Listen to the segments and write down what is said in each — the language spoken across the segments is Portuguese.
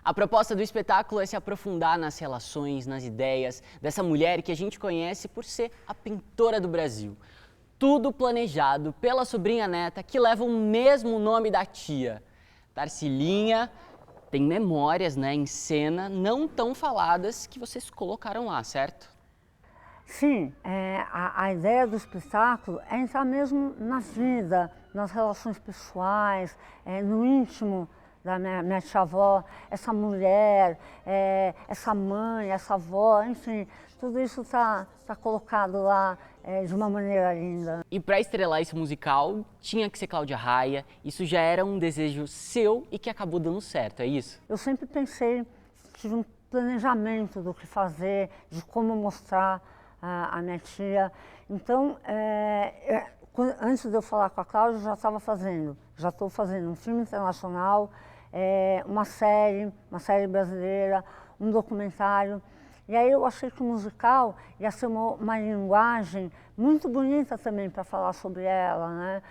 A proposta do espetáculo é se aprofundar nas relações, nas ideias dessa mulher que a gente conhece por ser a pintora do Brasil. Tudo planejado pela sobrinha neta que leva o mesmo nome da tia. Darcilinha tem memórias, em cena, não tão faladas que vocês colocaram lá, certo? Sim, a ideia do espetáculo é entrar mesmo na vida, nas relações pessoais, no íntimo da minha tia-avó, essa mulher, essa mãe, essa avó, enfim, tudo isso tá colocado lá de uma maneira linda. E para estrelar esse musical, tinha que ser Cláudia Raia, isso já era um desejo seu e que acabou dando certo, é isso? Eu sempre pensei, tive um planejamento do que fazer, de como mostrar a minha tia. Então, antes de eu falar com a Cláudia, já estou fazendo um filme internacional, uma série brasileira, um documentário. E aí eu achei que o musical ia ser uma linguagem muito bonita também para falar sobre ela, né?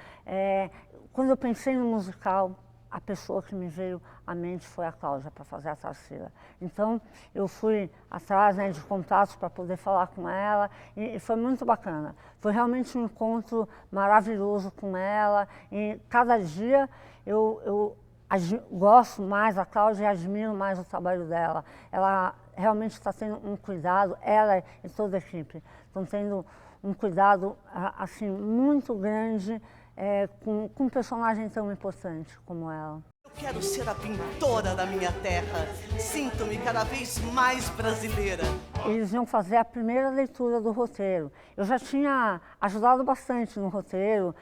Quando eu pensei no musical, a pessoa que me veio à mente foi a Cláudia para fazer a Tarsila. Então eu fui atrás de contatos para poder falar com ela e foi muito bacana. Foi realmente um encontro maravilhoso com ela e cada dia eu gosto mais da Cláudia e admiro mais o trabalho dela. Ela realmente está tendo um cuidado, ela e toda a equipe estão tendo um cuidado assim muito grande com um personagem tão importante como ela. Eu quero ser a pintora da minha terra. Sinto-me cada vez mais brasileira. Eles iam fazer a primeira leitura do roteiro. Eu já tinha ajudado bastante no roteiro,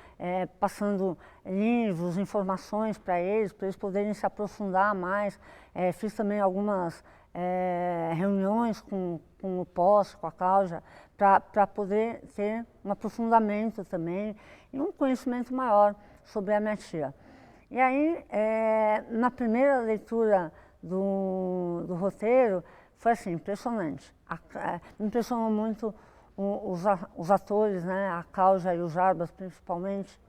passando livros, informações para eles poderem se aprofundar mais. Fiz também algumas reuniões com o Posse, com a Cláudia, para poder ter um aprofundamento também e um conhecimento maior sobre a minha tia. E aí, na primeira leitura do roteiro, foi assim, impressionante. Me impressionou muito os atores, né, a Cláudia e o Jarbas principalmente,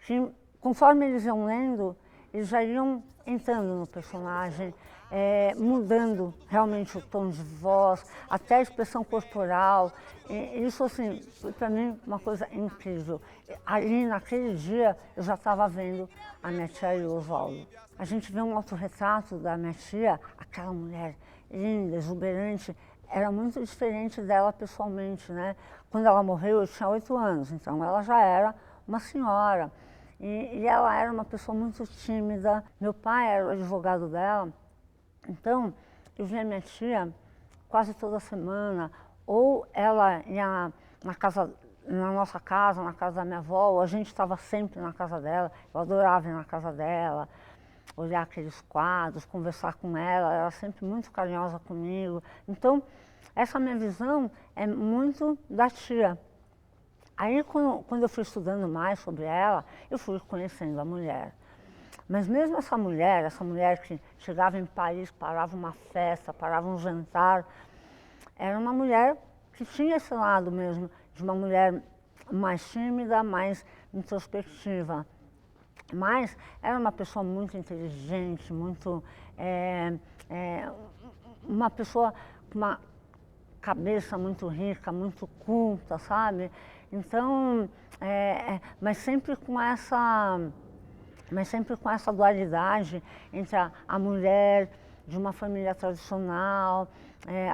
que conforme eles iam lendo, eles já iam entrando no personagem, mudando realmente o tom de voz, até a expressão corporal. E isso, assim, foi para mim uma coisa incrível. Ali, naquele dia, eu já estava vendo a minha tia e o Oswaldo. A gente vê um autorretrato da minha tia, aquela mulher linda, exuberante, era muito diferente dela pessoalmente, né? Quando ela morreu, eu tinha 8 anos, então ela já era uma senhora. E ela era uma pessoa muito tímida. Meu pai era o advogado dela, então eu via minha tia quase toda semana, ou ela ia na nossa casa, na casa da minha avó, ou a gente estava sempre na casa dela. Eu adorava ir na casa dela, olhar aqueles quadros, conversar com ela, ela era sempre muito carinhosa comigo. Então, essa minha visão é muito da tia. Aí, quando eu fui estudando mais sobre ela, eu fui conhecendo a mulher. Mas mesmo essa mulher que chegava em Paris, parava uma festa, parava um jantar, era uma mulher que tinha esse lado mesmo, de uma mulher mais tímida, mais introspectiva. Mas era uma pessoa muito inteligente, uma pessoa com uma cabeça muito rica, muito culta, sabe? Então, mas sempre com essa dualidade entre a mulher de uma família tradicional,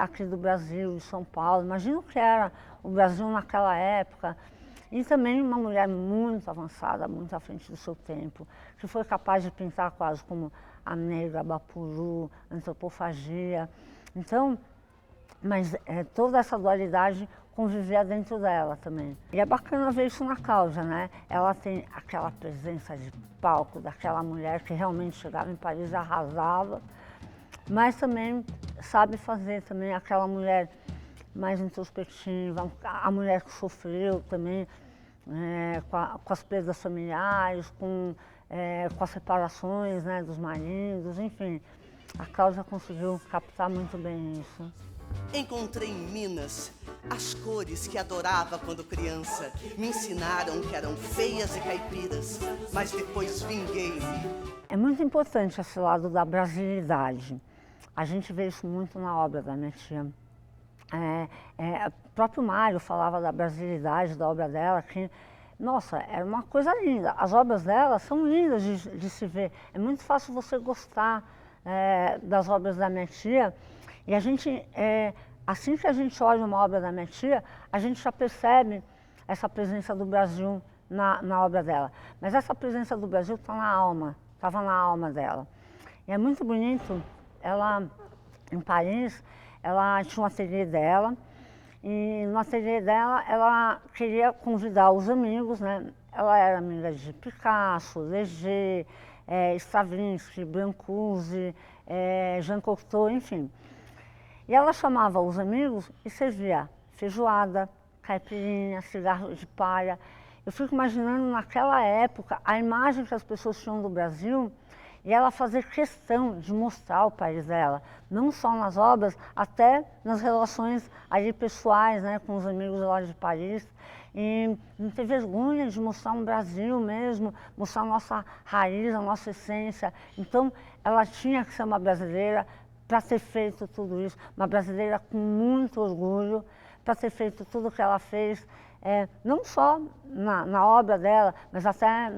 aqui do Brasil, de São Paulo. Imagina o que era o Brasil naquela época. E também uma mulher muito avançada, muito à frente do seu tempo, que foi capaz de pintar quase como a negra, Bapuru, antropofagia. Então, mas toda essa dualidade convivia dentro dela também. E é bacana ver isso na Cláudia, né? Ela tem aquela presença de palco daquela mulher que realmente chegava em Paris e arrasava, mas também sabe fazer também aquela mulher mais introspectiva, a mulher que sofreu também com as perdas familiares, com as separações, né, dos maridos, enfim. A Cláudia conseguiu captar muito bem isso. Encontrei em Minas as cores que adorava quando criança. Me ensinaram que eram feias e caipiras, mas depois vinguei-me. É muito importante esse lado da brasilidade. a gente vê isso muito na obra da minha tia. O próprio Mário falava da brasilidade da obra dela, que, nossa, era uma coisa linda. As obras dela são lindas de se ver. É muito fácil você gostar das obras da minha tia. E a gente, assim que a gente olha uma obra da minha tia, a gente já percebe essa presença do Brasil na obra dela. Mas essa presença do Brasil está na alma, estava na alma dela. E é muito bonito, ela, em Paris, ela tinha um ateliê dela, e no ateliê dela ela queria convidar os amigos, né? Ela era amiga de Picasso, Leger, Stravinsky, Brancusi, Jean Cocteau, enfim. E ela chamava os amigos e servia feijoada, caipirinha, cigarro de palha. Eu fico imaginando naquela época a imagem que as pessoas tinham do Brasil e ela fazer questão de mostrar o país dela, não só nas obras, até nas relações ali pessoais, né, com os amigos lá de Paris. E não ter vergonha de mostrar um Brasil mesmo, mostrar a nossa raiz, a nossa essência. Então, ela tinha que ser uma brasileira para ter feito tudo isso, uma brasileira com muito orgulho, para ter feito tudo o que ela fez, não só na obra dela, mas até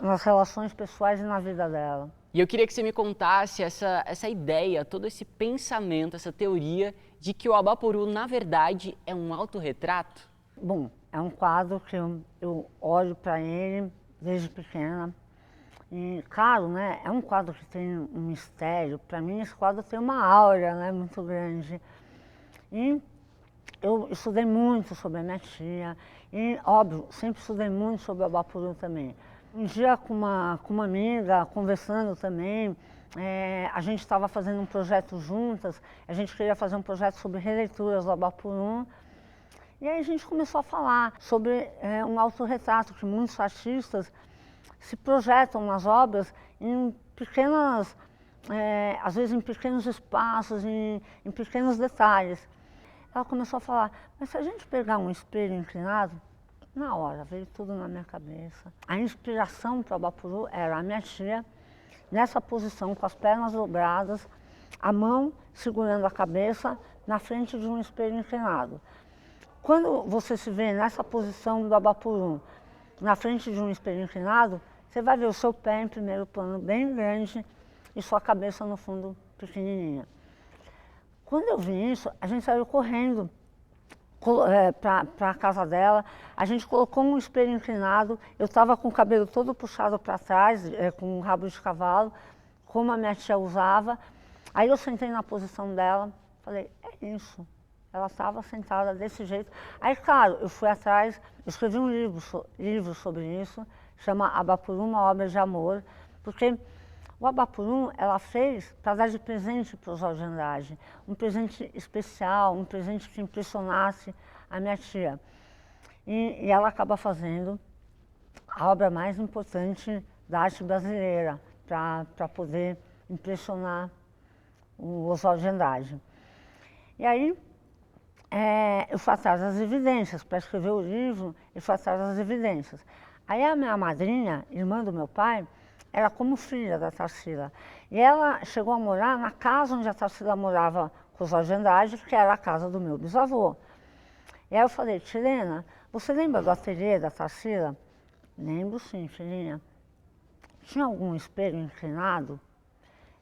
nas relações pessoais e na vida dela. E eu queria que você me contasse essa ideia, todo esse pensamento, essa teoria de que o Abaporu, na verdade, é um autorretrato? Bom, é um quadro que eu olho para ele desde pequena. E, claro, né, é um quadro que tem um mistério. Para mim, esse quadro tem uma aura, né, muito grande. E eu estudei muito sobre a minha tia. E, óbvio, sempre estudei muito sobre o Abaporu também. Um dia, com uma amiga, conversando também, a gente estava fazendo um projeto juntas. A gente queria fazer um projeto sobre releituras do Abaporu. E aí a gente começou a falar sobre um autorretrato que muitos artistas se projetam nas obras em pequenas, às vezes em pequenos espaços, em pequenos detalhes. Ela começou a falar, mas se a gente pegar um espelho inclinado, na hora veio tudo na minha cabeça. A inspiração para o Abaporu era a minha tia, nessa posição, com as pernas dobradas, a mão segurando a cabeça na frente de um espelho inclinado. Quando você se vê nessa posição do Abaporu, na frente de um espelho inclinado, você vai ver o seu pé em primeiro plano bem grande e sua cabeça no fundo pequenininha. Quando eu vi isso, a gente saiu correndo para a casa dela, a gente colocou um espelho inclinado, eu estava com o cabelo todo puxado para trás, com um rabo de cavalo, como a minha tia usava. Aí eu sentei na posição dela, falei, é isso. Ela estava sentada desse jeito. Aí, claro, eu fui atrás, escrevi um livro sobre isso, chama Abaporu, uma obra de amor, porque o Abaporu ela fez para dar de presente para o Jorge Andrade, um presente especial, um presente que impressionasse a minha tia. E ela acaba fazendo a obra mais importante da arte brasileira, para poder impressionar o Oswald de Andrade. E aí, eu fui atrás das evidências, para escrever o livro, eu fui atrás das evidências. Aí a minha madrinha, irmã do meu pai, era como filha da Tarsila. E ela chegou a morar na casa onde a Tarsila morava com o Jorge Andrade, que era a casa do meu bisavô. E aí eu falei, Tirena, você lembra do ateliê da Tarsila? Lembro sim, filhinha. Tinha algum espelho inclinado?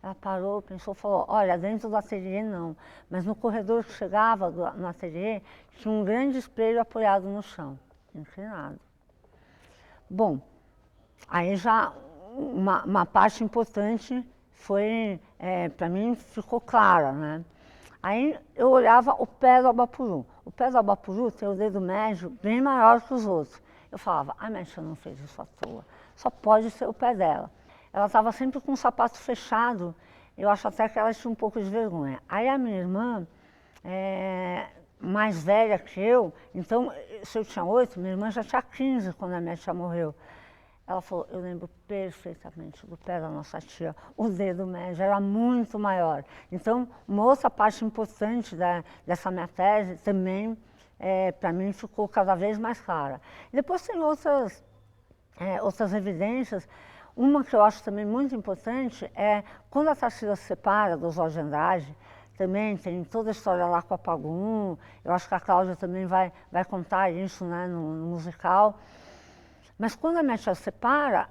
Ela parou, pensou, falou, olha, dentro do ateliê não, mas no corredor que chegava no ateliê, tinha um grande espelho apoiado no chão, inclinado. Bom, aí já uma parte importante foi, para mim, ficou clara, né? Aí eu olhava o pé do Abaporu. O pé do Abaporu tem o dedo médio bem maior que os outros. Eu falava, a minha tia não fez isso à toa, só pode ser o pé dela. Ela estava sempre com o sapato fechado, eu acho até que ela tinha um pouco de vergonha. Aí a minha irmã, mais velha que eu, então, se eu tinha 8, minha irmã já tinha 15 quando a minha tia morreu. Ela falou, eu lembro perfeitamente do pé da nossa tia, o dedo médio era muito maior. Então, uma outra parte importante dessa minha tese também, para mim, ficou cada vez mais clara. Depois tem outras evidências. Uma que eu acho também muito importante é quando a Tarsila se separa do Oswald de Andrade, também tem toda a história lá com a Pagu. Eu acho que a Cláudia também vai contar isso, né, no musical. Mas quando a minha tia se separa,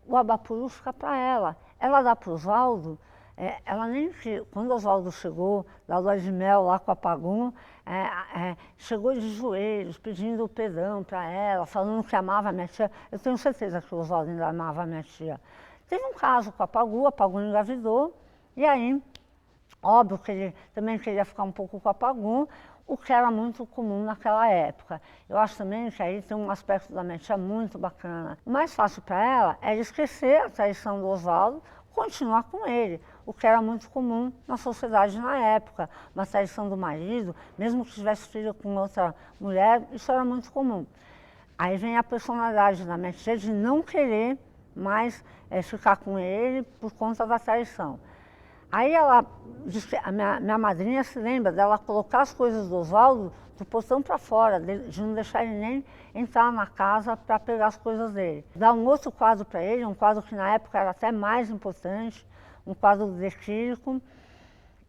o Abapuru fica para ela. Ela dá para o Oswaldo, ela nem quando o Oswaldo chegou da lua de mel lá com a Pagu, chegou de joelhos, pedindo perdão para ela, falando que amava a minha tia. Eu tenho certeza que o Oswaldo ainda amava a minha tia. Teve um caso com a Pagu engravidou, e aí, óbvio que ele também queria ficar um pouco com a Pagu, o que era muito comum naquela época. Eu acho também que aí tem um aspecto da minha tia muito bacana. O mais fácil para ela era esquecer a traição do Oswaldo, continuar com ele, o que era muito comum na sociedade na época. Uma traição do marido, mesmo que tivesse filho com outra mulher, isso era muito comum. Aí vem a personalidade da minha tia de não querer mais ficar com ele por conta da traição. Aí ela, a minha madrinha se lembra dela colocar as coisas do Oswaldo do portão para fora, de não deixar ele nem entrar na casa para pegar as coisas dele. Dá um outro quadro para ele, um quadro que na época era até mais importante, um quadro do Decrílico,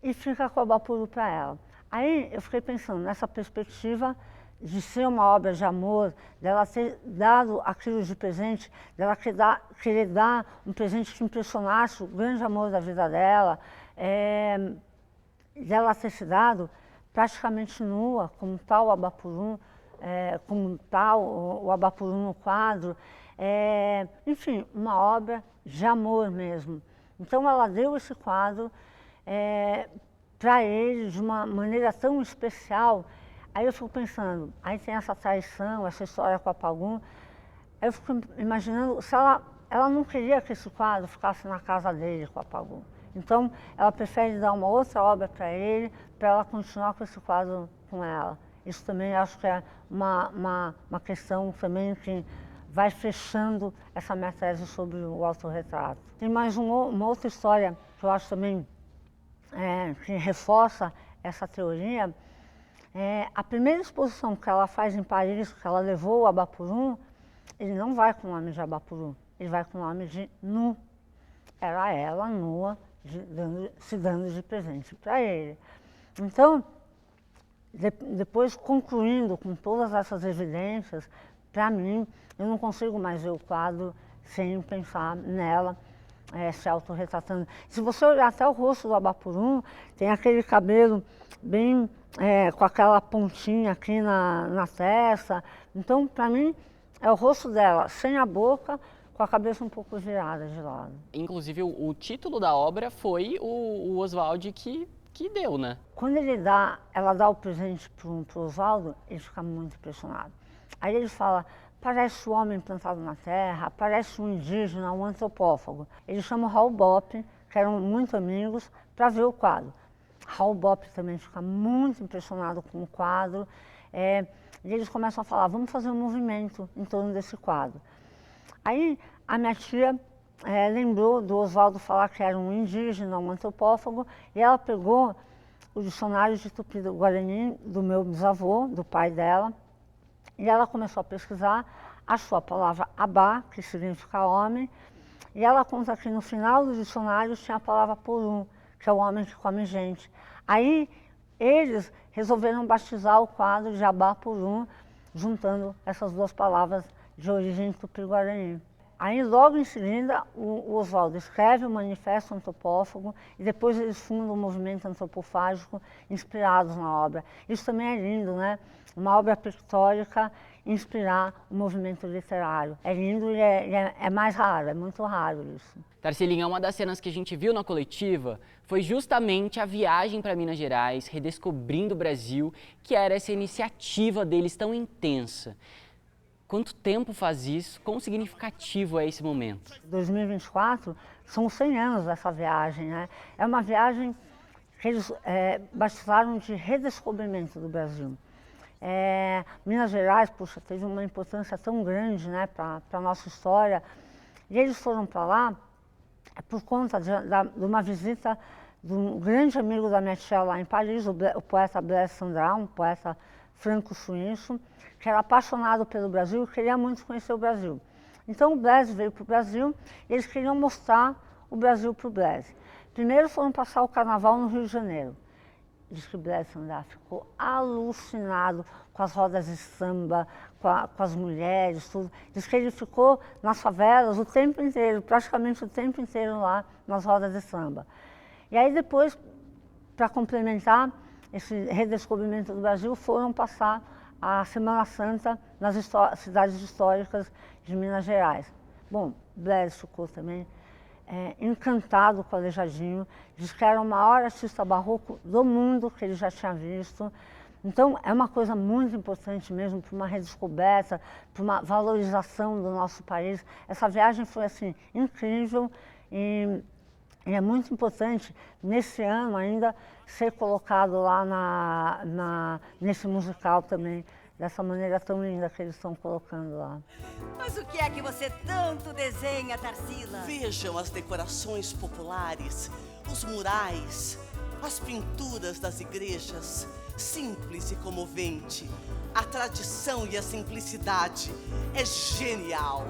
e fica com o Abapuru para ela. Aí eu fiquei pensando nessa perspectiva de ser uma obra de amor, dela ter dado aquilo de presente, dela querer dar um presente que impressionasse o grande amor da vida dela, dela ter se dado praticamente nua, como tal o Abapuru, como tal o Abapuru no quadro, enfim, uma obra de amor mesmo. Então ela deu esse quadro para ele de uma maneira tão especial. Aí eu fico pensando, aí tem essa traição, essa história com a Pagu, aí eu fico imaginando se ela não queria que esse quadro ficasse na casa dele com a Pagu. Então ela prefere dar uma outra obra para ele, para ela continuar com esse quadro com ela. Isso também acho que é uma questão também que vai fechando essa minha tese sobre o autorretrato. Tem mais uma outra história que eu acho também que reforça essa teoria. A primeira exposição que ela faz em Paris, que ela levou o Abapuru, ele não vai com o nome de Abapuru, ele vai com o nome de Nu. Era ela nua, se dando de presente para ele. Então, depois concluindo com todas essas evidências, para mim, eu não consigo mais ver o quadro sem pensar nela se autorretratando. Se você olhar até o rosto do Abapuru, tem aquele cabelo bem com aquela pontinha aqui na testa. Então, para mim, é o rosto dela sem a boca, com a cabeça um pouco virada de lado. Inclusive, o título da obra foi o Oswald que deu, né? Quando ela dá o presente pro Oswaldo, ele fica muito impressionado. Aí ele fala, parece um homem plantado na terra, parece um indígena, um antropófago. Ele chama o Raul Bopp, que eram muito amigos, para ver o quadro. Raul Bopp também fica muito impressionado com o quadro. E eles começam a falar, vamos fazer um movimento em torno desse quadro. Aí a minha tia lembrou do Oswaldo falar que era um indígena, um antropófago, e ela pegou o dicionário de Tupi-Guarani do meu bisavô, do pai dela, e ela começou a pesquisar, achou a palavra abá, que significa homem, e ela conta que no final do dicionário tinha a palavra porum, que é o homem que come gente. Aí eles resolveram batizar o quadro de Abapuru, juntando essas duas palavras de origem tupi-guarani. Aí logo em seguida o Oswaldo escreve o Manifesto Antropófago e depois eles fundam o movimento antropofágico inspirados na obra. Isso também é lindo, né? Uma obra pictórica inspirar o movimento literário. É lindo e é mais raro, é muito raro isso. Tarcilinha, uma das cenas que a gente viu na coletiva foi justamente a viagem para Minas Gerais, redescobrindo o Brasil, que era essa iniciativa deles tão intensa. Quanto tempo faz isso? Quão significativo é esse momento? 2024 são 100 anos dessa viagem, né? É uma viagem que eles batizaram de redescobrimento do Brasil. Minas Gerais, puxa, teve uma importância tão grande, né, para a nossa história. E eles foram para lá por conta de uma visita de um grande amigo da minha tia lá em Paris, o poeta Blaise Cendrars, um poeta franco-suíço, que era apaixonado pelo Brasil e queria muito conhecer o Brasil. Então o Blaise veio para o Brasil e eles queriam mostrar o Brasil para o Blaise. Primeiro foram passar o carnaval no Rio de Janeiro. Diz que o Blaise Cendat ficou alucinado com as rodas de samba, com as mulheres, tudo. Diz que ele ficou nas favelas o tempo inteiro, praticamente o tempo inteiro lá nas rodas de samba. E aí depois, para complementar esse redescobrimento do Brasil, foram passar a Semana Santa nas cidades históricas de Minas Gerais. Bom, Blaise ficou também encantado com o Aleijadinho, diz que era o maior artista barroco do mundo que ele já tinha visto. Então é uma coisa muito importante mesmo para uma redescoberta, para uma valorização do nosso país. Essa viagem foi assim incrível e é muito importante nesse ano ainda ser colocado lá nesse musical também, dessa maneira tão linda que eles estão colocando lá. Mas o que é que você tanto desenha, Tarsila? Vejam as decorações populares, os murais, as pinturas das igrejas, simples e comovente. A tradição e a simplicidade é genial.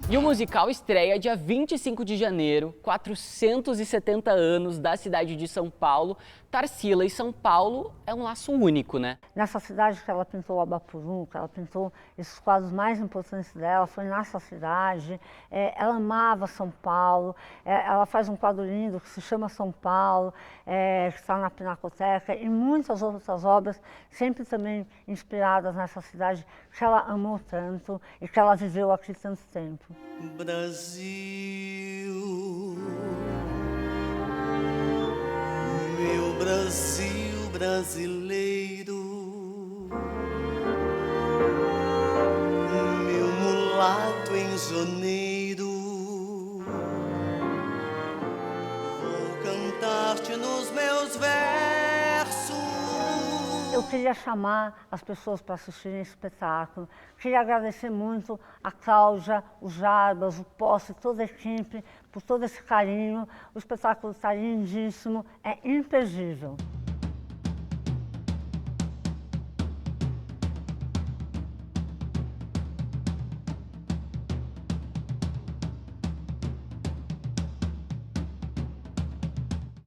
E o musical estreia dia 25 de janeiro, 470 anos da cidade de São Paulo. Tarsila e São Paulo é um laço único, né? Nessa cidade que ela pintou o Abapuru, que ela pintou esses quadros mais importantes dela, foi nessa cidade. Ela amava São Paulo, ela faz um quadro lindo que se chama São Paulo, que está na Pinacoteca, e muitas outras obras, sempre também inspiradas nessa cidade que ela amou tanto e que ela viveu aqui tanto tempo. Brasil, meu Brasil brasileiro, meu mulato em janeiro, vou cantar-te nos meus versos. Eu queria chamar as pessoas para assistirem esse espetáculo. Queria agradecer muito a Cláudia, o Jarbas, o Posse, toda a equipe, por todo esse carinho. O espetáculo está lindíssimo, é imperdível.